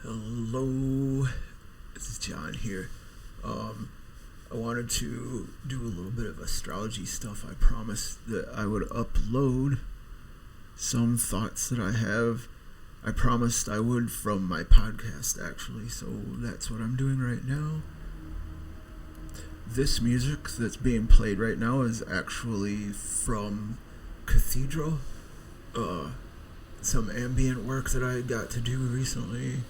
Hello, this is John here. I wanted to do a little bit of astrology stuff. I promised that I would upload some thoughts that I have. I promised I would from my podcast, actually, so that's what I'm doing right now. This music that's being played right now is actually from Cathedral. Some ambient work that I got to do recently.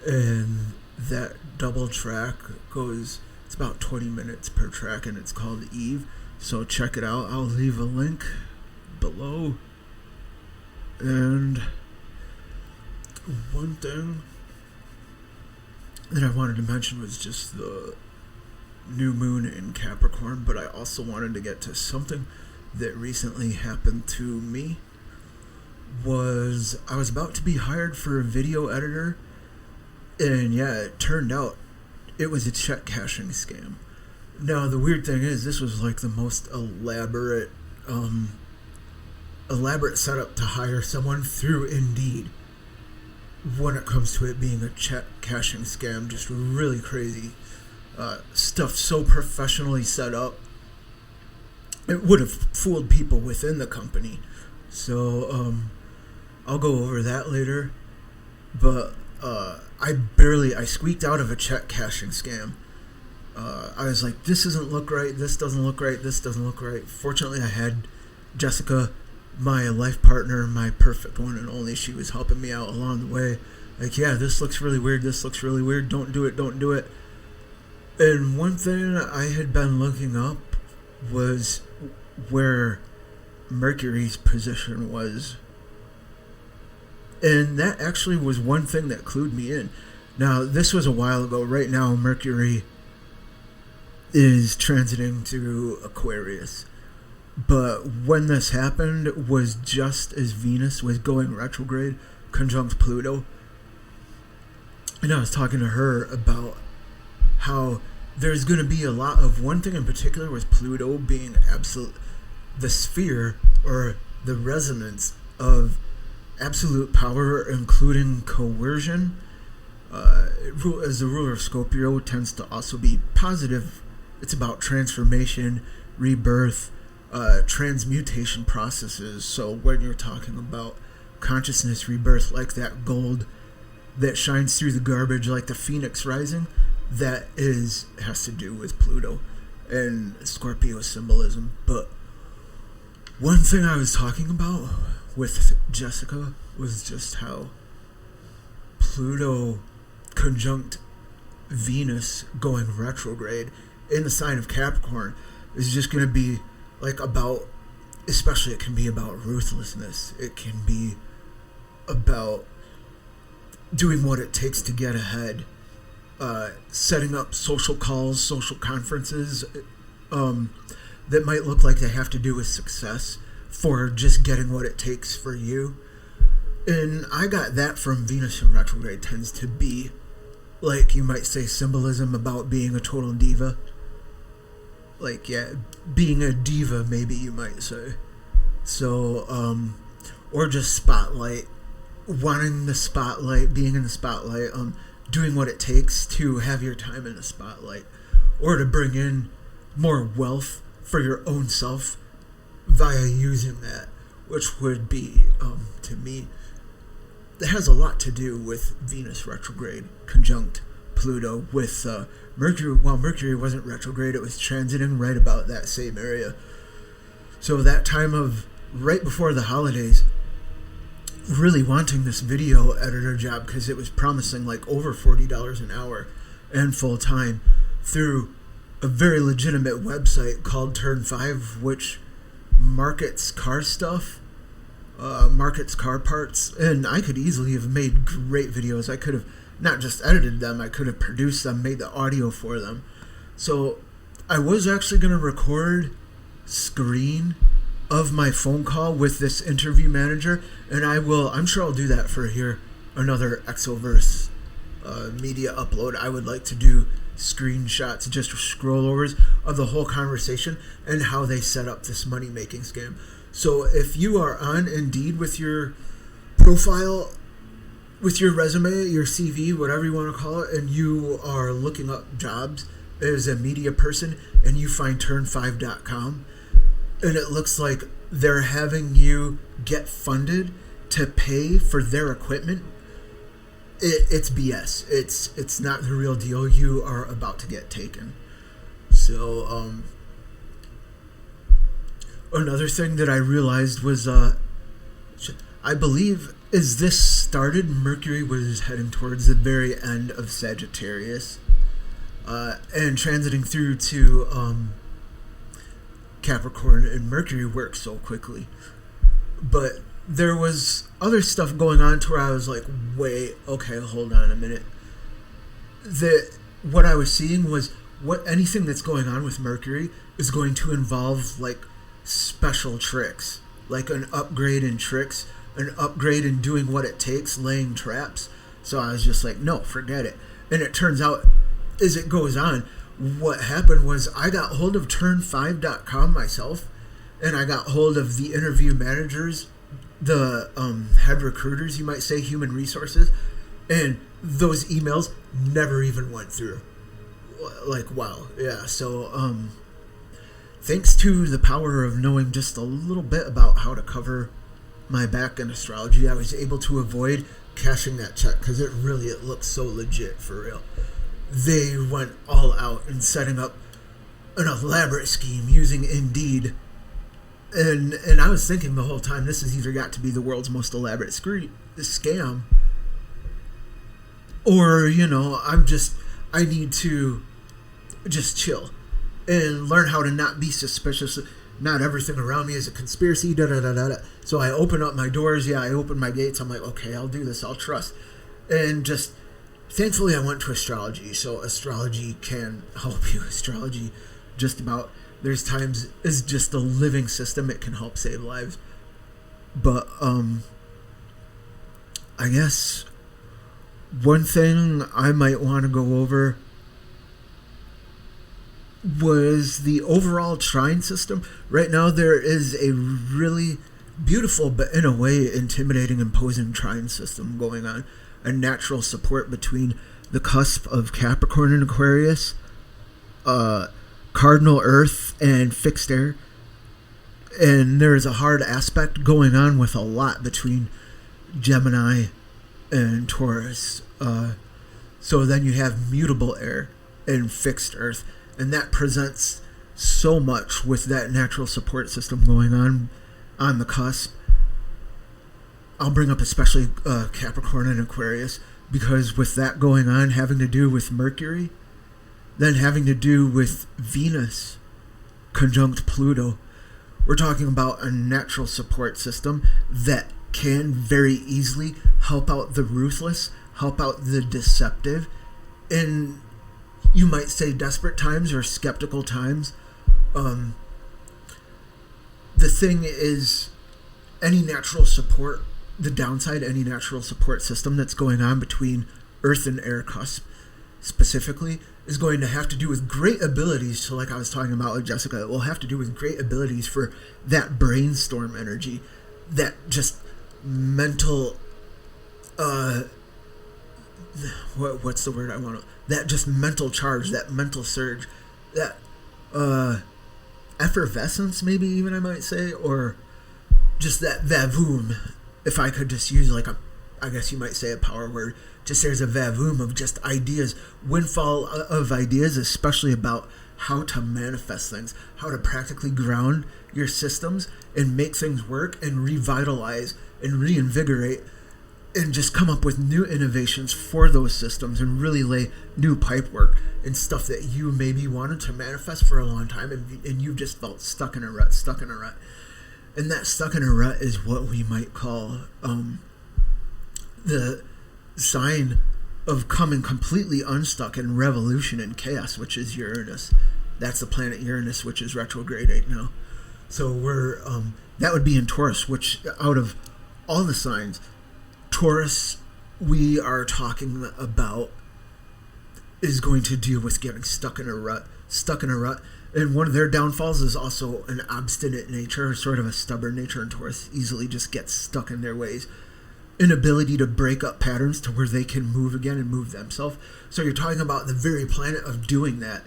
And that double track it's about 20 minutes per track, and it's called Eve. So check it out. I'll leave a link below. And one thing that I wanted to mention was just the new moon in Capricorn, but I also wanted to get to something that recently happened to me. I was about to be hired for a video editor, and yeah, it turned out it was a check cashing scam. Now, the weird thing is, this was like the most elaborate setup to hire someone through Indeed. When it comes to it being a check cashing scam, just really crazy stuff, so professionally set up. It would have fooled people within the company. So, I'll go over that later. But I squeaked out of a check cashing scam. I was like, this doesn't look right, this doesn't look right, this doesn't look right. Fortunately, I had Jessica, my life partner, my perfect one and only. She was helping me out along the way. Like, yeah, this looks really weird, don't do it. And one thing I had been looking up was where Mercury's position was. And that actually was one thing that clued me in. Now, this was a while ago. Right now, Mercury is transiting through Aquarius. But when this happened was just as Venus was going retrograde, conjunct Pluto. And I was talking to her about how there's going to be a lot of, one thing in particular was Pluto being the sphere or the resonance of absolute power, including coercion. As the ruler of Scorpio, tends to also be positive. It's about transformation, rebirth, transmutation processes. So when you're talking about consciousness rebirth, like that gold that shines through the garbage, like the phoenix rising, that has to do with Pluto and Scorpio symbolism. But one thing I was talking about with Jessica was just how Pluto conjunct Venus going retrograde in the sign of Capricorn is just going to be like especially it can be about ruthlessness. It can be about doing what it takes to get ahead, setting up social calls, social conferences that might look like they have to do with success for just getting what it takes for you. And I got that from Venus in retrograde. Tends to be, like, you might say, symbolism about being a total diva. Like, yeah, being a diva, maybe you might say. So, or just spotlight, wanting the spotlight, being in the spotlight, doing what it takes to have your time in the spotlight, or to bring in more wealth for your own self via using that, which would be, to me, it has a lot to do with Venus retrograde conjunct Pluto with Mercury. While Mercury wasn't retrograde, it was transiting right about that same area. So that time of right before the holidays, really wanting this video editor job because it was promising like over $40 an hour and full time through a very legitimate website called Turn 5, which markets car stuff, markets car parts. And I could easily have made great videos. I could have not just edited them, I could have produced them, made the audio for them. So I was actually going to record screen of my phone call with this interview manager, and I'm sure I'll do that for another Exoverse media upload. I would like to do screenshots, just scrollovers of the whole conversation and how they set up this money-making scam. So if you are on Indeed with your profile with your resume, your CV, whatever you want to call it, and you are looking up jobs as a media person, and you find turn5.com, and it looks like they're having you get funded to pay for their equipment, it's BS. It's not the real deal. You are about to get taken. So, another thing that I realized was, I believe, as this started, Mercury was heading towards the very end of Sagittarius, and transiting through to Capricorn, and Mercury works so quickly. But there was other stuff going on to where I was like, wait, okay, hold on a minute. What I was seeing was anything that's going on with Mercury is going to involve like special tricks, like an upgrade in tricks, an upgrade in doing what it takes, laying traps. So I was just like, no, forget it. And it turns out, as it goes on, what happened was I got hold of turn5.com myself, and I got hold of the interview managers, the head recruiters, you might say, human resources, and those emails never even went through. Like, wow. Yeah, so thanks to the power of knowing just a little bit about how to cover my back in astrology, I was able to avoid cashing that check, because it looks so legit, for real. They went all out in setting up an elaborate scheme using Indeed. And I was thinking the whole time, this has either got to be the world's most elaborate scam, or, I need to just chill and learn how to not be suspicious. Not everything around me is a conspiracy, da-da-da-da-da. So I open up my doors, I open my gates, I'm like, okay, I'll do this, I'll trust. And just, thankfully I went to astrology, so astrology can help you. Astrology, just about, there's times, is just a living system, it can help save lives. But, I guess, one thing I might want to go over was the overall Trine system. Right now there is a really beautiful, but in a way intimidating, imposing Trine system going on. A natural support between the cusp of Capricorn and Aquarius, cardinal Earth, and fixed air. And there is a hard aspect going on with a lot between Gemini and Taurus. So then you have mutable air and fixed Earth. And that presents so much with that natural support system going on the cusp. I'll bring up especially Capricorn and Aquarius, because with that going on, having to do with Mercury, then having to do with Venus conjunct Pluto, we're talking about a natural support system that can very easily help out the ruthless, help out the deceptive, and you might say desperate times or skeptical times. The thing is, any natural support, the downside, any natural support system that's going on between Earth and air cusp specifically, is going to have to do with great abilities. So like I was talking about with Jessica, it will have to do with great abilities for that brainstorm energy, that just mental, what's the word I want to, that just mental charge, that mental surge, that effervescence, maybe even I might say, or just that vavoom, if I could just use like I guess you might say a power word, just there's a vavoom of just ideas, windfall of ideas, especially about how to manifest things, how to practically ground your systems and make things work and revitalize and reinvigorate, and just come up with new innovations for those systems and really lay new pipe work and stuff that you maybe wanted to manifest for a long time, and you just felt stuck in a rut. And that stuck in a rut is what we might call the sign of coming completely unstuck in revolution and chaos, which is Uranus. That's the planet Uranus, which is retrograde right now. So we're that would be in Taurus, which out of all the signs, Taurus, we are talking about, is going to deal with getting stuck in a rut. And one of their downfalls is also an obstinate nature, sort of a stubborn nature, and Taurus easily just gets stuck in their ways. inability to break up patterns to where they can move again and move themselves. So you're talking about the very planet of doing that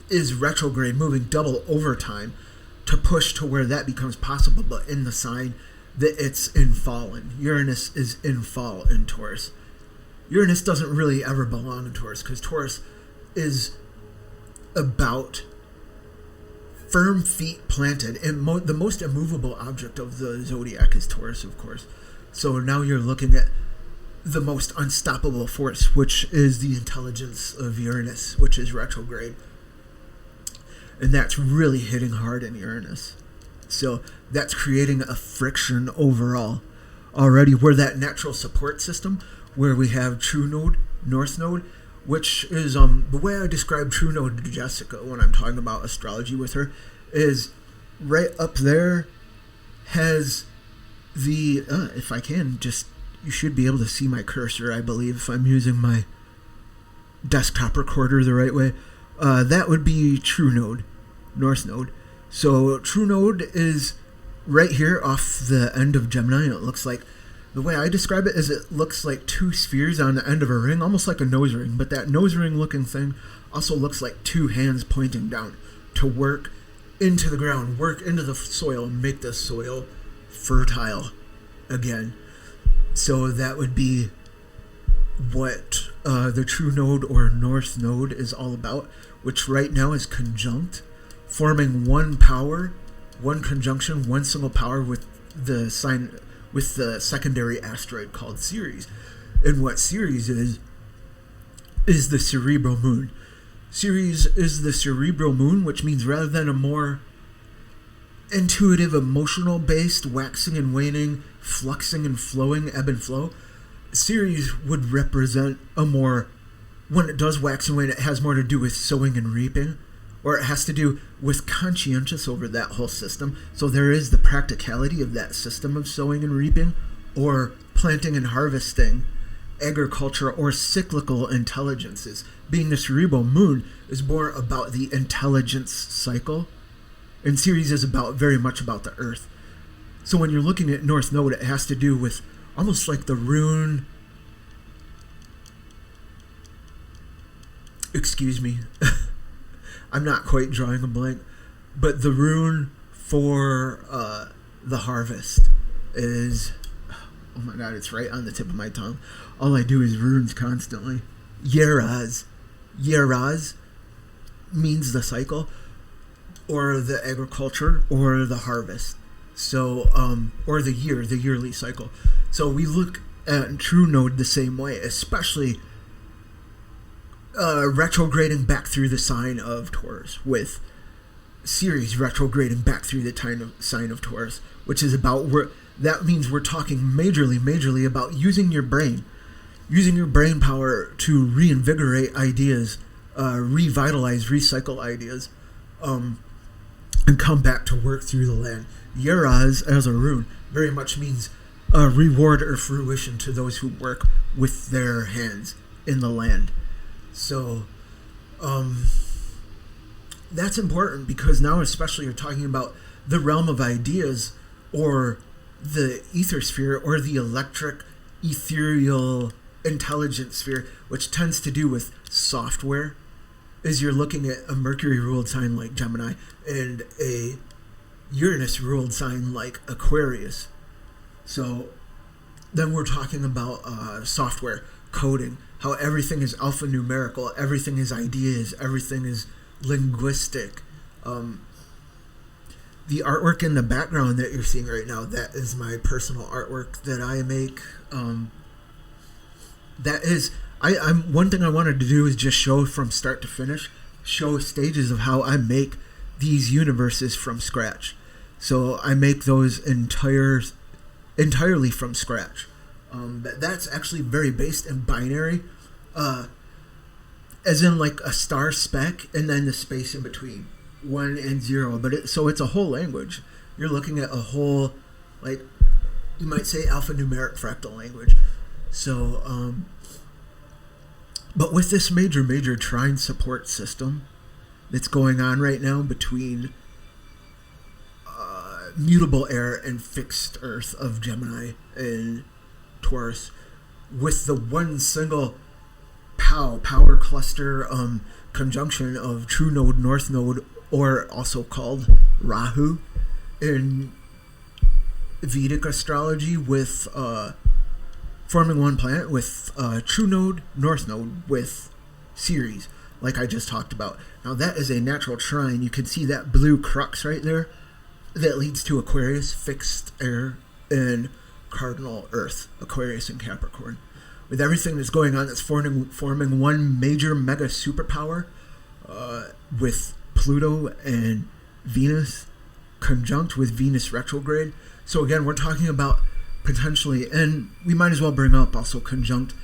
is retrograde, moving double over time to push to where that becomes possible, but in the sign that it's in fallen. Uranus is in fall in Taurus. Uranus doesn't really ever belong in Taurus because Taurus is about firm feet planted, and the most immovable object of the zodiac is Taurus, of course. So now you're looking at the most unstoppable force, which is the intelligence of Uranus, which is retrograde. And that's really hitting hard in Uranus. So that's creating a friction overall already, where that natural support system, where we have true node, north node, which is the way I describe true node to Jessica when I'm talking about astrology with her, is right up there has the, if I can, just, you should be able to see my cursor, I believe, if I'm using my desktop recorder the right way. That would be true node, north node. So true node is right here off the end of Gemini. It looks like, the way I describe it is it looks like two spheres on the end of a ring, almost like a nose ring. But that nose ring looking thing also looks like two hands pointing down to work into the ground, work into the soil, and make the soil fertile again. So that would be what the true node or north node is all about, which right now is conjunct, forming one power, one conjunction, one single power with the sign, with the secondary asteroid called Ceres. And what Ceres is the cerebral moon. Ceres is the cerebral moon, which means rather than a more intuitive, emotional based, waxing and waning, fluxing and flowing, ebb and flow, Ceres would represent a more, when it does wax and wane, it has more to do with sowing and reaping, or it has to do with conscientious over that whole system. So there is the practicality of that system of sowing and reaping, or planting and harvesting, agriculture, or cyclical intelligences. Being the cerebral moon is more about the intelligence cycle, and Ceres is about, very much about the earth. So when you're looking at North Node, it has to do with almost like the rune, excuse me, I'm not quite drawing a blank, but the rune for the harvest is, oh my god, it's right on the tip of my tongue. All I do is runes constantly. Yeraz. Yeraz means the cycle, or the agriculture, or the harvest. So, or the year, the yearly cycle. So we look at True Node the same way, especially retrograding back through the sign of Taurus, with Ceres retrograding back through the sign of Taurus, which is about, that means we're talking majorly about using your brain power to reinvigorate ideas, revitalize, recycle ideas, and come back to work through the land. Yeraz, as a rune, very much means reward or fruition to those who work with their hands in the land. So, that's important, because now especially you're talking about the realm of ideas, or the ether sphere, or the electric, ethereal, intelligent sphere, which tends to do with software, is you're looking at a Mercury-ruled sign like Gemini, and a Uranus-ruled sign like Aquarius. So then we're talking about software, coding, how everything is alphanumerical, everything is ideas, everything is linguistic. The artwork in the background that you're seeing right now, that is my personal artwork that I make. That is, I'm one thing I wanted to do is just show from start to finish, show stages of how I make these universes from scratch. So I make those entirely from scratch. That's actually very based in binary, as in like a star speck and then the space in between 1 and 0. But so it's a whole language. You're looking at a whole, like, you might say alphanumeric fractal language. So, but with this major trine support system that's going on right now between mutable air and fixed earth of Gemini, and Taurus with the one single power cluster conjunction of true node, north node, or also called Rahu in Vedic astrology, with forming one planet with true node, north node with Ceres, like I just talked about. Now that is a natural trine. You can see that blue crux right there that leads to Aquarius, fixed air, and cardinal earth, Aquarius and Capricorn. With everything that's going on, that's forming one major mega superpower with Pluto and Venus conjunct with Venus retrograde. So again, we're talking about potentially, and we might as well bring up also conjunct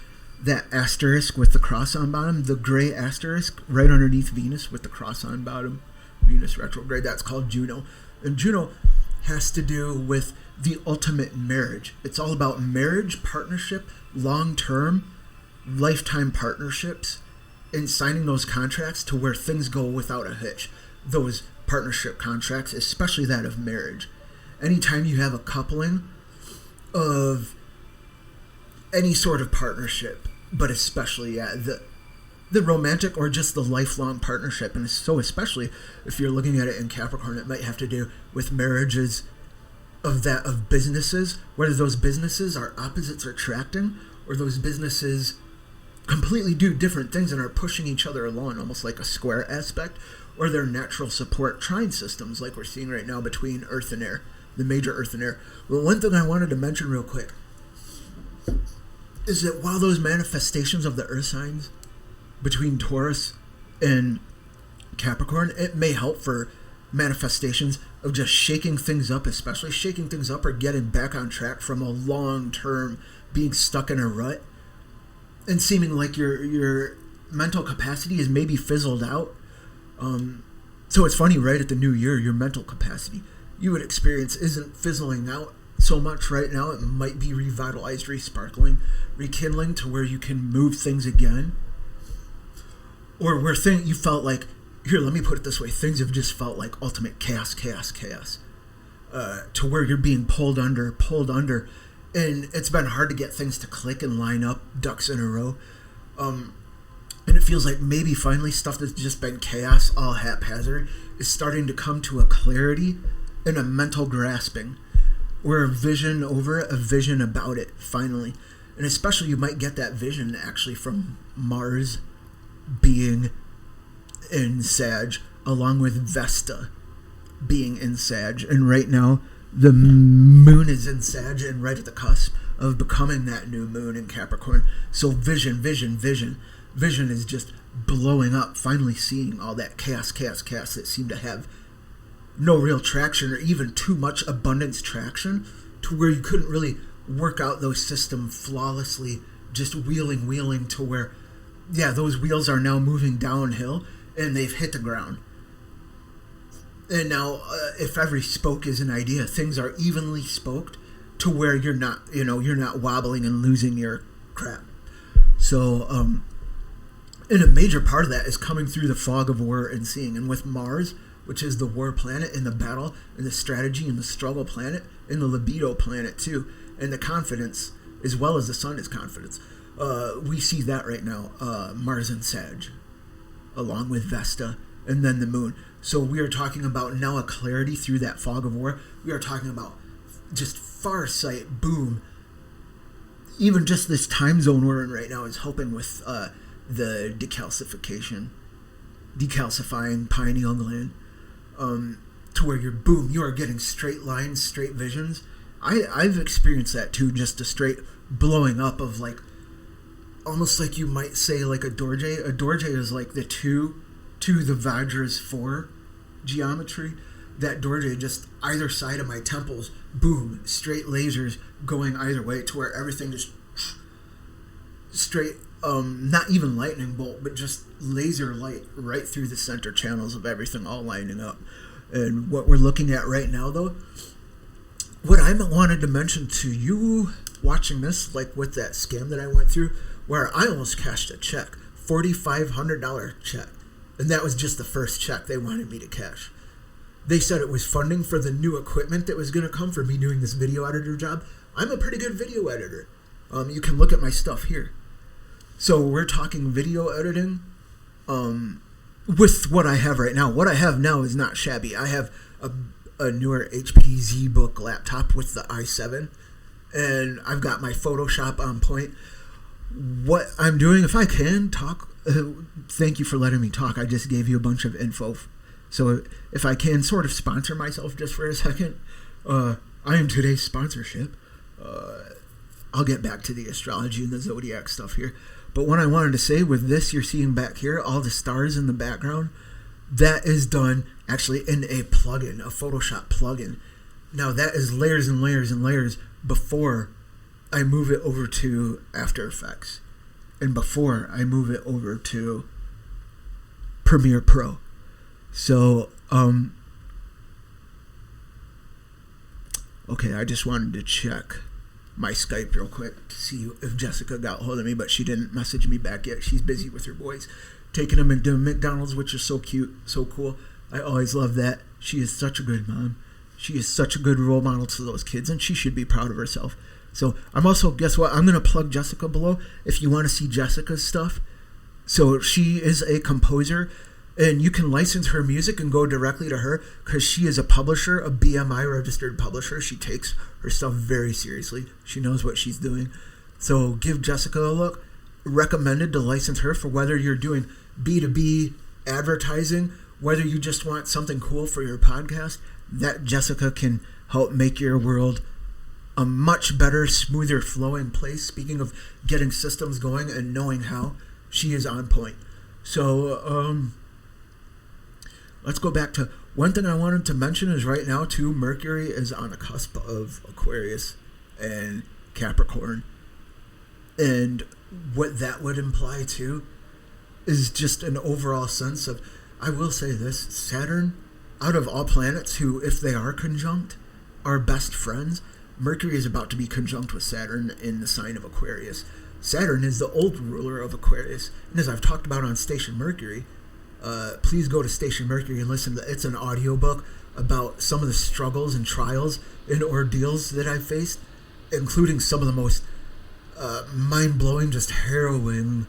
that asterisk with the cross on bottom, the gray asterisk right underneath Venus with the cross on bottom, Venus retrograde. That's called Juno. And Juno has to do with the ultimate marriage. It's all about marriage, partnership, long-term, lifetime partnerships, and signing those contracts to where things go without a hitch. Those partnership contracts, especially that of marriage. Anytime you have a coupling of any sort of partnership, but especially the romantic or just the lifelong partnership, and so especially if you're looking at it in Capricorn, it might have to do with marriages of businesses, whether those businesses are opposites or attracting, or those businesses completely do different things and are pushing each other along, almost like a square aspect, or their natural support trine systems like we're seeing right now between earth and air, the major earth and air. Well, one thing I wanted to mention real quick is that while those manifestations of the earth signs between Taurus and Capricorn, it may help for manifestations of just shaking things up, especially shaking things up or getting back on track from a long-term being stuck in a rut and seeming like your mental capacity is maybe fizzled out. So it's funny, right at the new year, your mental capacity you would experience isn't fizzling out so much right now. It might be revitalized, resparkling, rekindling to where you can move things again. Or where you felt like, here, let me put it this way, things have just felt like ultimate chaos. To where you're being pulled under. And it's been hard to get things to click and line up, ducks in a row. And it feels like maybe finally stuff that's just been chaos, all haphazard, is starting to come to a clarity and a mental grasping, where a vision over it, a vision about it, finally. And especially you might get that vision actually from Mars being in Sag, along with Vesta being in Sag. And right now, the moon is in Sag and right at the cusp of becoming that new moon in Capricorn. So vision is just blowing up, finally seeing all that chaos that seemed to have no real traction or even too much abundance traction to where you couldn't really work out those systems flawlessly, just wheeling to where, yeah, those wheels are now moving downhill and they've hit the ground. And now, if every spoke is an idea, things are evenly spoked to where you're not wobbling and losing your crap. So, and a major part of that is coming through the fog of war and seeing. And with Mars, which is the war planet and the battle and the strategy and the struggle planet and the libido planet too, and the confidence, as well as the sun is confidence. We see that right now, Mars and Sag, along with Vesta, and then the moon. So we are talking about now a clarity through that fog of war. We are talking about just far sight, boom. Even just this time zone we're in right now is helping with the decalcifying pineal gland, to where you are getting straight lines, straight visions. I've experienced that too, just a straight blowing up of like, almost like you might say like a dorje. A dorje is like the 2 to the Vajra's 4 geometry. That dorje, just either side of my temples, boom, straight lasers going either way to where everything just straight, not even lightning bolt, but just laser light right through the center channels of everything all lining up. And what we're looking at right now, though, what I wanted to mention to you watching this, like with that scam that I went through, where I almost cashed a check, $4,500 check. And that was just the first check they wanted me to cash. They said it was funding for the new equipment that was going to come for me doing this video editor job. I'm a pretty good video editor. You can look at my stuff here. So we're talking video editing with what I have right now. What I have now is not shabby. I have a newer HP ZBook laptop with the i7, and I've got my Photoshop on point. What I'm doing, if I can talk, thank you for letting me talk. I just gave you a bunch of info. So if I can sort of sponsor myself just for a second, I am today's sponsorship. I'll get back to the astrology and the zodiac stuff here. But what I wanted to say with this, you're seeing back here, all the stars in the background, that is done actually in a plugin, a Photoshop plugin. Now that is layers and layers and layers before I move it over to After Effects and before I move it over to Premiere Pro. So, okay, I just wanted to check my Skype real quick to see if Jessica got hold of me, but she didn't message me back yet. She's busy with her boys, taking them into McDonald's, which is so cute, so cool. I always love that. She is such a good mom. She is such a good role model to those kids, and she should be proud of herself. So I'm also, guess what? I'm going to plug Jessica below if you want to see Jessica's stuff. So she is a composer, and you can license her music and go directly to her because she is a publisher, a BMI registered publisher. She takes her stuff very seriously. She knows what she's doing. So give Jessica a look. Recommended to license her for whether you're doing B2B advertising, whether you just want something cool for your podcast. That Jessica can help make your world a much better, smoother flowing place. Speaking of getting systems going and knowing how, she is on point. So, let's go back to one thing I wanted to mention is right now too, Mercury is on the cusp of Aquarius and Capricorn. And what that would imply too is just an overall sense of, I will say this, Saturn, out of all planets who, if they are conjunct, are best friends, Mercury is about to be conjunct with Saturn in the sign of Aquarius. Saturn is the old ruler of Aquarius. And as I've talked about on Station Mercury, please go to Station Mercury and listen to it's an audiobook about some of the struggles and trials and ordeals that I've faced, including some of the most mind-blowing, just harrowing,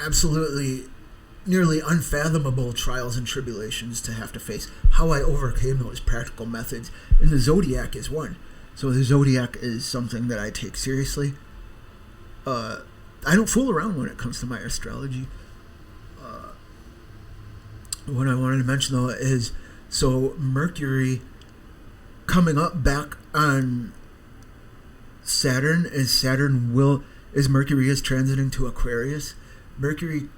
absolutely nearly unfathomable trials and tribulations to have to face. How I overcame those practical methods. And the zodiac is one. So the zodiac is something that I take seriously. I don't fool around when it comes to my astrology. What I wanted to mention though is, so Mercury coming up back on Saturn as Mercury is transiting to Aquarius. Mercury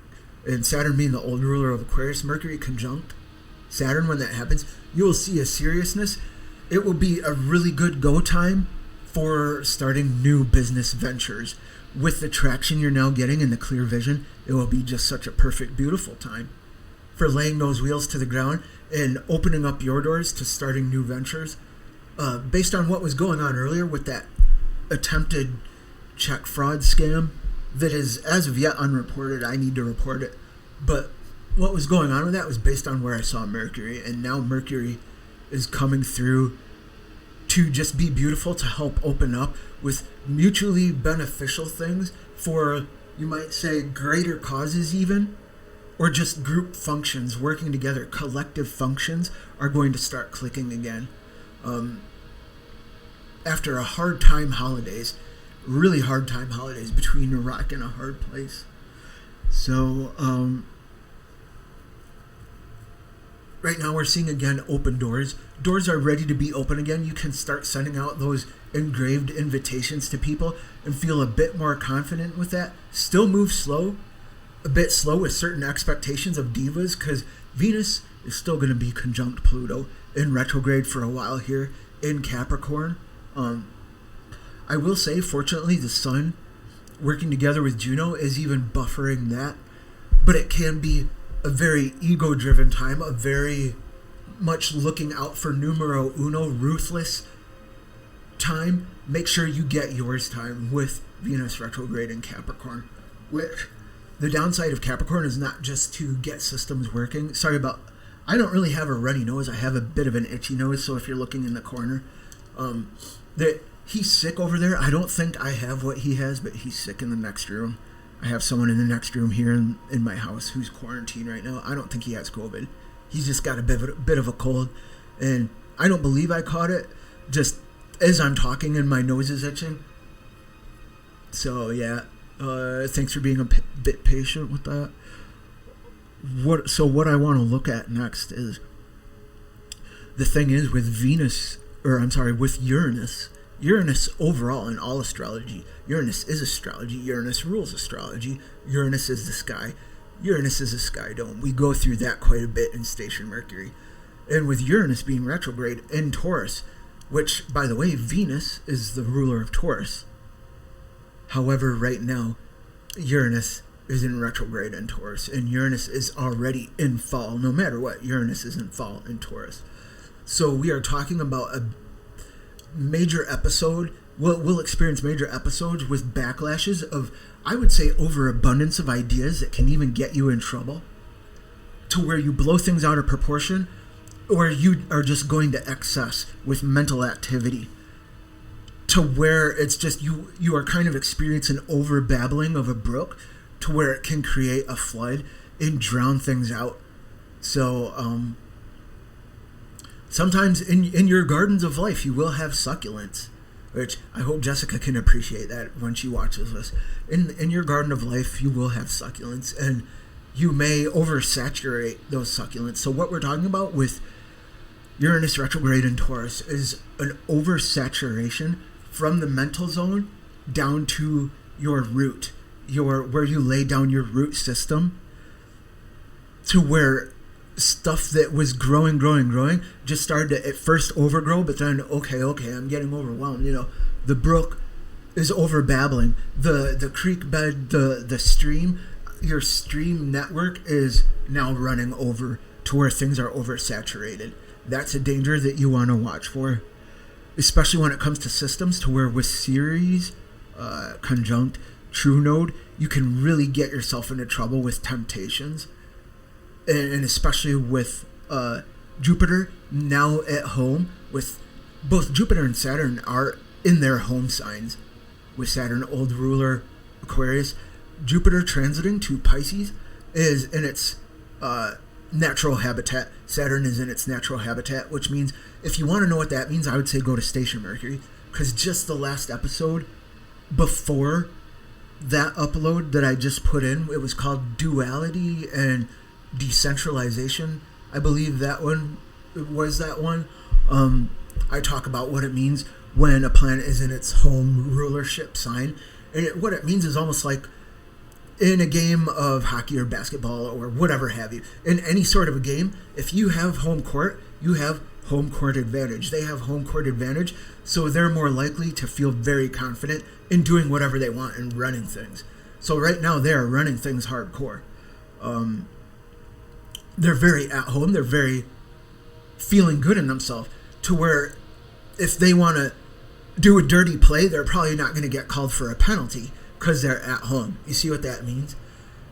and Saturn being the old ruler of Aquarius, Mercury conjunct Saturn, when that happens, you will see a seriousness. It will be a really good go time for starting new business ventures. With the traction you're now getting and the clear vision, it will be just such a perfect, beautiful time for laying those wheels to the ground and opening up your doors to starting new ventures. Based on what was going on earlier with that attempted check fraud scam that is as of yet unreported, I need to report it. But what was going on with that was based on where I saw Mercury, and now Mercury is coming through to just be beautiful, to help open up with mutually beneficial things for, you might say, greater causes even, or just group functions working together. Collective functions are going to start clicking again. After a hard time holidays, really hard time holidays, between a rock and a hard place. So, right now we're seeing again open doors. Doors are ready to be open again. You can start sending out those engraved invitations to people and feel a bit more confident with that. Still move slow, a bit slow with certain expectations of divas, because Venus is still going to be conjunct Pluto in retrograde for a while here in Capricorn. I will say, fortunately, the Sun working together with Juno is even buffering that, but it can be a very ego-driven time, a very much looking out for numero uno, ruthless time. Make sure you get yours time with Venus retrograde in Capricorn, which the downside of Capricorn is not just to get systems working. I don't really have a runny nose. I have a bit of an itchy nose, so if you're looking in the corner, He's sick over there. I don't think I have what he has, but he's sick in the next room. I have someone in the next room here in my house who's quarantined right now. I don't think he has COVID. He's just got a bit of a cold. And I don't believe I caught it. Just as I'm talking and my nose is itching. So, yeah. Thanks for being a bit patient with that. What I want to look at next is, the thing is with with Uranus. Uranus overall in all astrology. Uranus is astrology. Uranus rules astrology. Uranus is the sky. Uranus is a sky dome. We go through that quite a bit in Station Mercury. And with Uranus being retrograde in Taurus, which, by the way, Venus is the ruler of Taurus. However, right now, Uranus is in retrograde in Taurus, and Uranus is already in fall. No matter what, Uranus is in fall in Taurus. So we are talking about a major episode. We'll experience major episodes with backlashes of, I would say, overabundance of ideas that can even get you in trouble, to where you blow things out of proportion, or you are just going to excess with mental activity, to where it's just you are kind of experiencing over babbling of a brook, to where it can create a flood and drown things out. So sometimes in your gardens of life you will have succulents, which I hope Jessica can appreciate that when she watches this. In your garden of life you will have succulents, and you may oversaturate those succulents. So what we're talking about with Uranus retrograde in Taurus is an oversaturation from the mental zone down to your root, where you lay down your root system, to where stuff that was growing just started to at first overgrow, but then okay, I'm getting overwhelmed. The brook is over babbling. The creek bed, the stream, your stream network is now running over to where things are oversaturated. That's a danger that you want to watch for, especially when it comes to systems, to where with Ceres conjunct True Node, you can really get yourself into trouble with temptations. And especially with Jupiter now at home, with both Jupiter and Saturn are in their home signs. With Saturn, old ruler Aquarius, Jupiter transiting to Pisces is in its natural habitat. Saturn is in its natural habitat, which means, if you want to know what that means, I would say go to Station Mercury, because just the last episode before that upload that I just put in, it was called Duality and Decentralization. I believe that one was that one. I talk about what it means when a planet is in its home rulership sign, and what it means is almost like in a game of hockey or basketball or whatever have you. In any sort of a game, if you have home court, you have home court advantage. They have home court advantage, so they're more likely to feel very confident in doing whatever they want and running things. So right now they are running things hardcore. They're very at home. They're very feeling good in themselves, to where if they want to do a dirty play, they're probably not going to get called for a penalty because they're at home. You see what that means?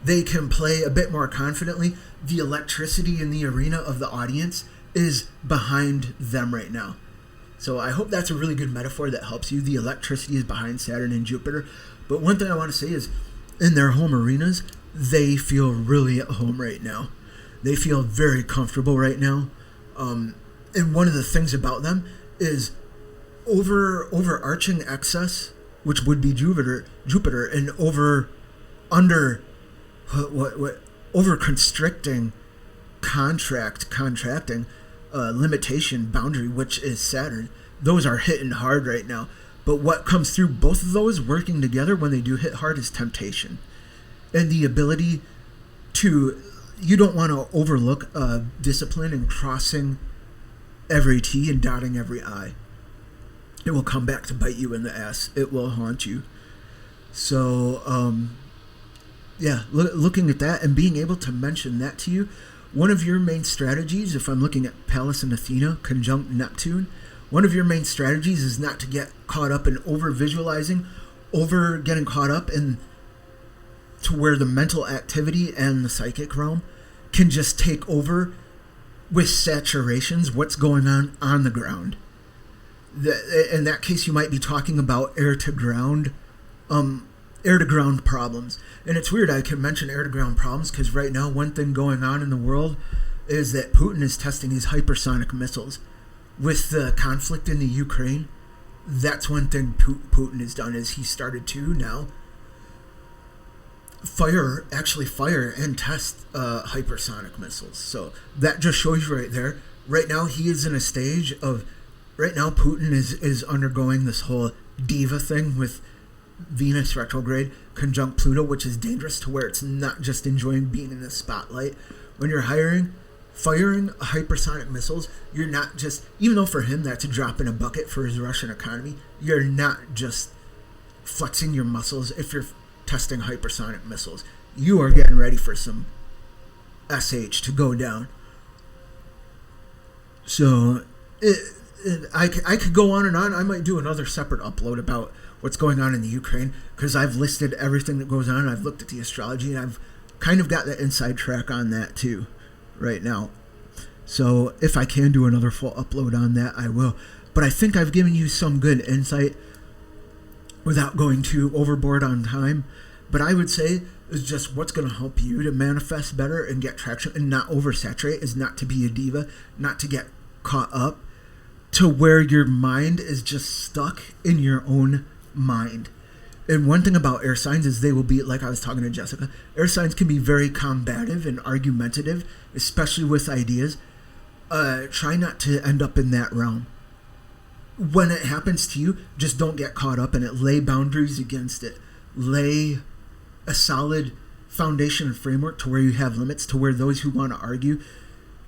They can play a bit more confidently. The electricity in the arena of the audience is behind them right now. So I hope that's a really good metaphor that helps you. The electricity is behind Saturn and Jupiter. But one thing I want to say is, in their home arenas, they feel really at home right now. They feel very comfortable right now. And one of the things about them is overarching excess, which would be Jupiter, and over constricting contracting limitation boundary, which is Saturn. Those are hitting hard right now. But what comes through both of those working together when they do hit hard is temptation, and the ability to, you don't want to overlook discipline and crossing every T and dotting every I. It will come back to bite you in the ass. It will haunt you. So, looking at that and being able to mention that to you, one of your main strategies, if I'm looking at Pallas and Athena conjunct Neptune, one of your main strategies is not to get caught up in over-visualizing, getting caught up in to where the mental activity and the psychic realm can just take over with saturations, what's going on the ground. In that case, you might be talking about air to ground problems. And it's weird I can mention air to ground problems because right now one thing going on in the world is that Putin is testing his hypersonic missiles. With the conflict in the Ukraine, that's one thing Putin has done is he started to now fire and test hypersonic missiles. So that just shows you right there. Right now he is in a stage of, right now Putin is undergoing this whole diva thing with Venus retrograde conjunct Pluto, which is dangerous to where it's not just enjoying being in the spotlight. When you're firing hypersonic missiles, you're not just, even though for him that's a drop in a bucket for his Russian economy, you're not just flexing your muscles if you're testing hypersonic missiles. You are getting ready for some SH to go down. So I could go on and on. I might do another separate upload about what's going on in the Ukraine because I've listed everything that goes on. I've looked at the astrology and I've kind of got the inside track on that too right now. So if I can do another full upload on that, I will. But I think I've given you some good insight without going too overboard on time. But I would say is just what's going to help you to manifest better and get traction and not oversaturate is not to be a diva, not to get caught up to where your mind is just stuck in your own mind. And one thing about air signs is they will be, like I was talking to Jessica, air signs can be very combative and argumentative, especially with ideas. Try not to end up in that realm. When it happens to you, just don't get caught up in it. Lay boundaries against it. Lay a solid foundation and framework to where you have limits, to where those who want to argue,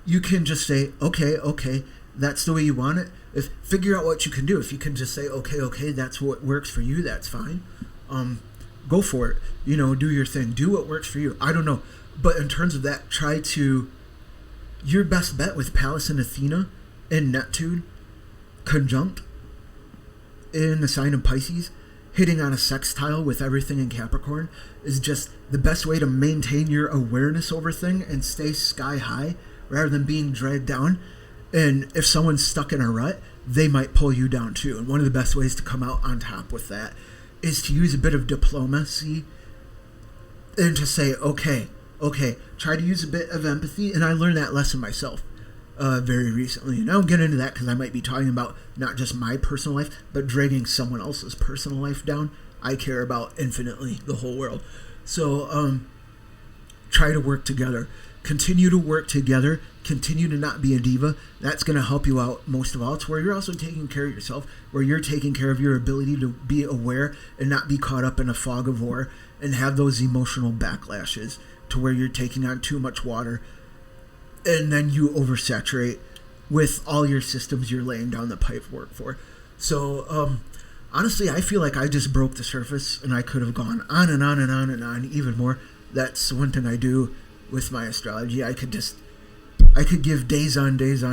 you can just say, okay, that's the way you want it. Figure out what you can do. If you can just say, okay, that's what works for you, that's fine. Go for it. Do your thing. Do what works for you. I don't know. But in terms of that, your best bet with Pallas and Athena and Neptune conjunct in the sign of Pisces, hitting on a sextile with everything in Capricorn is just the best way to maintain your awareness over thing and stay sky high rather than being dragged down. And if someone's stuck in a rut, they might pull you down too. And one of the best ways to come out on top with that is to use a bit of diplomacy and to say, okay, try to use a bit of empathy. And I learned that lesson myself very recently. And I won't get into that because I might be talking about not just my personal life, but dragging someone else's personal life down. I care about infinitely the whole world. So try to work together. Continue to work together. Continue to not be a diva. That's going to help you out most of all. It's where you're also taking care of yourself, where you're taking care of your ability to be aware and not be caught up in a fog of war and have those emotional backlashes to where you're taking on too much water and then you oversaturate with all your systems you're laying down the pipework for. So, honestly, I feel like I just broke the surface and I could have gone on and on and on and on even more. That's one thing I do with my astrology. I could give days on days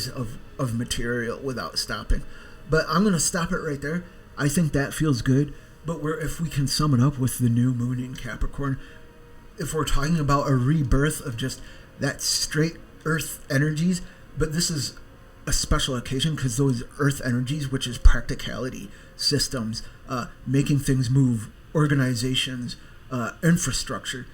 of material without stopping. But I'm going to stop it right there. I think that feels good. But if we can sum it up with the new moon in Capricorn, if we're talking about a rebirth of just that straight earth energies, but this is a special occasion because those earth energies, which is practicality, systems, making things move, organizations, infrastructure,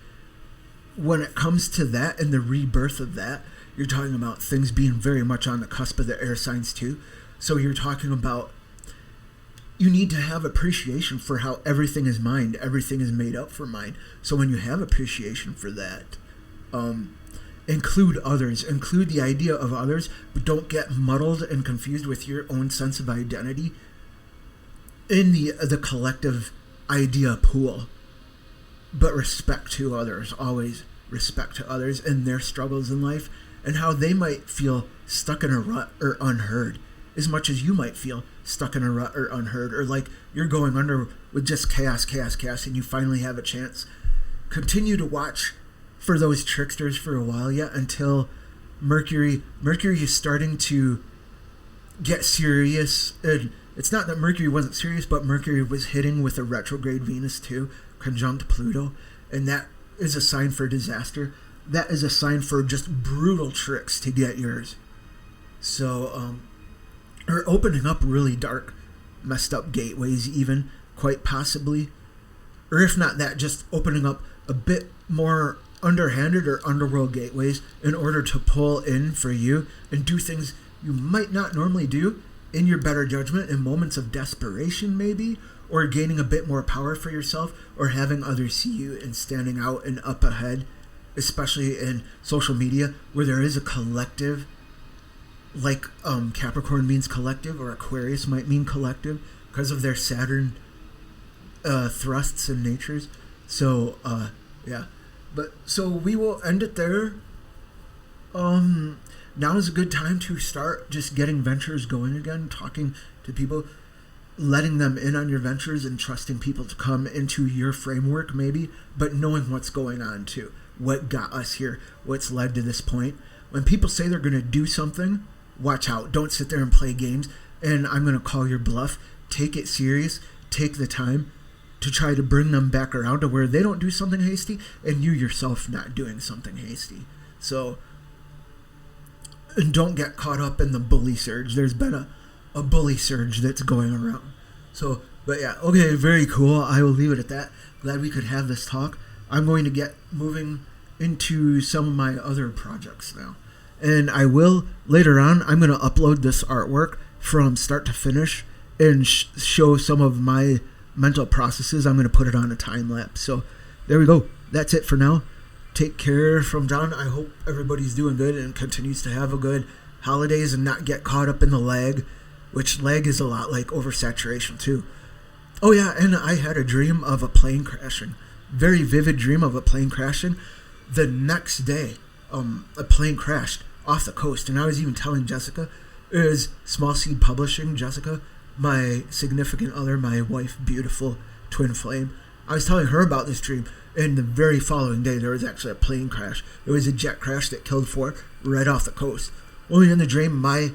when it comes to that and the rebirth of that, you're talking about things being very much on the cusp of the air signs too. So you're talking about you need to have appreciation for how everything is mind. Everything is made up for mind. So when you have appreciation for that, include others. Include the idea of others, but don't get muddled and confused with your own sense of identity in the collective idea pool. But respect to others. Always respect to others and their struggles in life and how they might feel stuck in a rut or unheard as much as you might feel stuck in a rut or unheard, or like you're going under with just chaos, and you finally have a chance. Continue to watch for those tricksters for a while yet until Mercury is starting to get serious. And it's not that Mercury wasn't serious, but Mercury was hitting with a retrograde Venus too, conjunct Pluto, and that is a sign for disaster. That is a sign for just brutal tricks to get yours. So or opening up really dark, messed up gateways, even quite possibly. Or if not that, just opening up a bit more underhanded or underworld gateways in order to pull in for you and do things you might not normally do in your better judgment in moments of desperation, maybe, or gaining a bit more power for yourself, or having others see you and standing out and up ahead, especially in social media where there is a collective, like Capricorn means collective, or Aquarius might mean collective because of their Saturn thrusts and natures. So yeah, but so we will end it there. Now is a good time to start just getting ventures going again, talking to people, letting them in on your ventures, and trusting people to come into your framework maybe, but knowing what's going on too, what got us here, what's led to this point. When people say they're going to do something, watch out. Don't sit there and play games, and I'm going to call your bluff. Take it serious. Take the time to try to bring them back around to where they don't do something hasty, and you yourself not doing something hasty. So, and don't get caught up in the bully surge. There's been a bully surge that's going around. So, but yeah, okay, very cool. I will leave it at that. Glad we could have this talk. I'm going to get moving into some of my other projects now. And I will, later on, I'm going to upload this artwork from start to finish and show some of my mental processes. I'm going to put it on a time lapse. So there we go. That's it for now. Take care from John. I hope everybody's doing good and continues to have a good holidays and not get caught up in the lag, which lag is a lot like oversaturation too. Oh yeah, and I had a dream of a plane crashing. Very vivid dream of a plane crashing. The next day, a plane crashed off the coast, and I was even telling Jessica, it was Small Seed Publishing, Jessica, my significant other, my wife, beautiful twin flame. I was telling her about this dream, and the very following day there was actually a plane crash. It was a jet crash that killed 4 right off the coast. Only in the dream I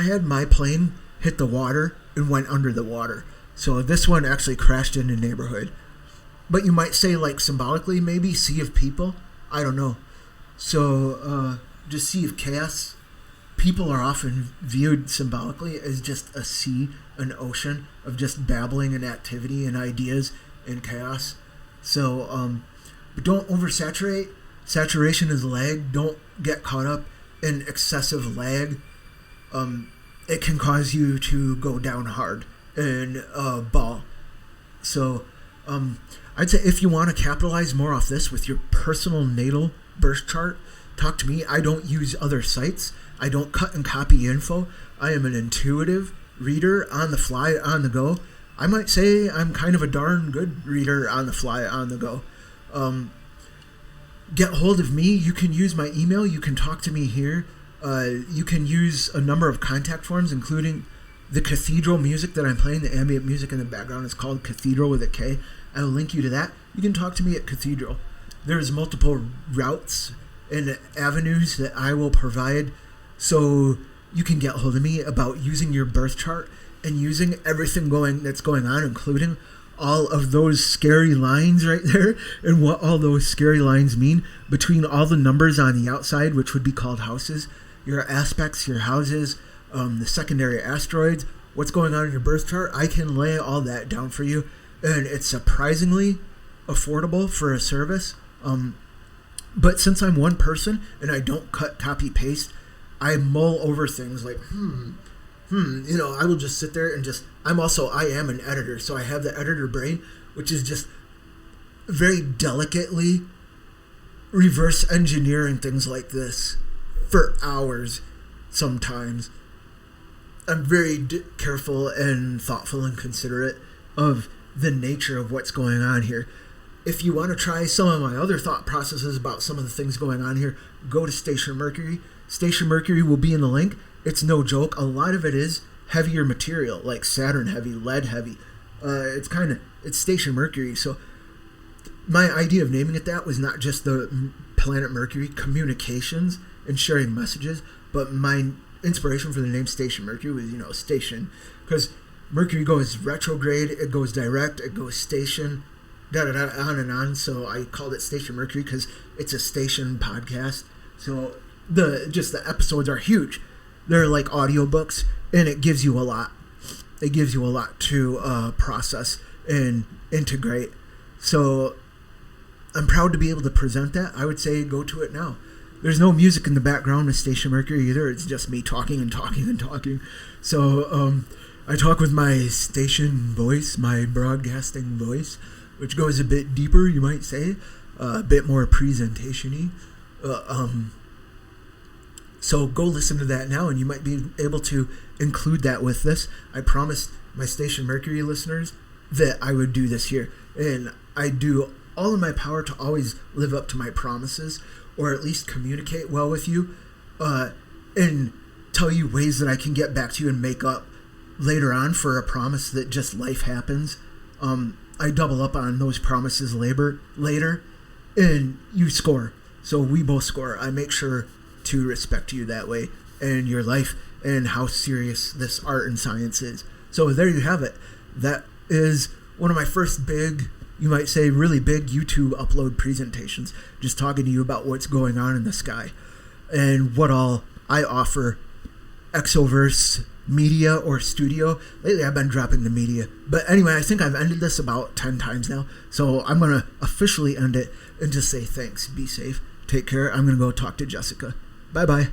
had, my plane hit the water and went under the water. So this one actually crashed in the neighborhood. But you might say, like, symbolically, maybe sea of people. I don't know. So just sea of chaos. People are often viewed symbolically as just a sea, an ocean of just babbling and activity and ideas and chaos. So, but don't oversaturate. Saturation is lag. Don't get caught up in excessive lag. It can cause you to go down hard and ball. So, I'd say if you want to capitalize more off this with your personal natal birth chart, talk to me. I don't use other sites. I don't cut and copy info. I am an intuitive reader on the fly, on the go. I might say I'm kind of a darn good reader on the fly, on the go. Get hold of me. You can use my email. You can talk to me here. You can use a number of contact forms, including the Cathedral music that I'm playing. The ambient music in the background is called Cathedral with a K. I will link you to that. You can talk to me at Cathedral. There's multiple routes and avenues that I will provide, so you can get hold of me about using your birth chart and using everything that's going on, including all of those scary lines right there and what all those scary lines mean between all the numbers on the outside, which would be called houses, your aspects, your houses, the secondary asteroids, what's going on in your birth chart. I can lay all that down for you, and it's surprisingly affordable for a service. But since I'm one person and I don't cut, copy, paste, I mull over things like, I will just sit there and I am an editor, so I have the editor brain, which is just very delicately reverse engineering things like this for hours sometimes. I'm very careful and thoughtful and considerate of the nature of what's going on here. If you want to try some of my other thought processes about some of the things going on here, go to Station Mercury. Station Mercury will be in the link. It's no joke. A lot of it is heavier material, like Saturn heavy, lead heavy. It's Station Mercury. So my idea of naming it that was not just the planet Mercury, communications and sharing messages, but my inspiration for the name Station Mercury was, station, because Mercury goes retrograde, it goes direct, it goes station, on and on. So I called it Station Mercury because it's a station podcast. So the episodes are huge. They're like audiobooks. and it gives you a lot. It gives you a lot to process and integrate. So I'm proud to be able to present that. I would say go to it now. There's no music in the background with Station Mercury either. It's just me talking and talking and talking. So I talk with my station voice, my broadcasting voice, which goes a bit deeper, you might say, a bit more presentation-y. So go listen to that now, and you might be able to include that with this. I promised my Station Mercury listeners that I would do this here, and I do all in my power to always live up to my promises, or at least communicate well with you, and tell you ways that I can get back to you and make up later on for a promise that just life happens. I double up on those promises later, and you score. So we both score. I make sure to respect you that way and your life and how serious this art and science is. So there you have it. That is one of my first big, you might say really big YouTube upload presentations, just talking to you about what's going on in the sky and what all I offer. Exoverse media or studio. Lately I've been dropping the media. But anyway, I think I've ended this about 10 times now. So I'm going to officially end it and just say thanks. Be safe. Take care. I'm going to go talk to Jessica. Bye-bye.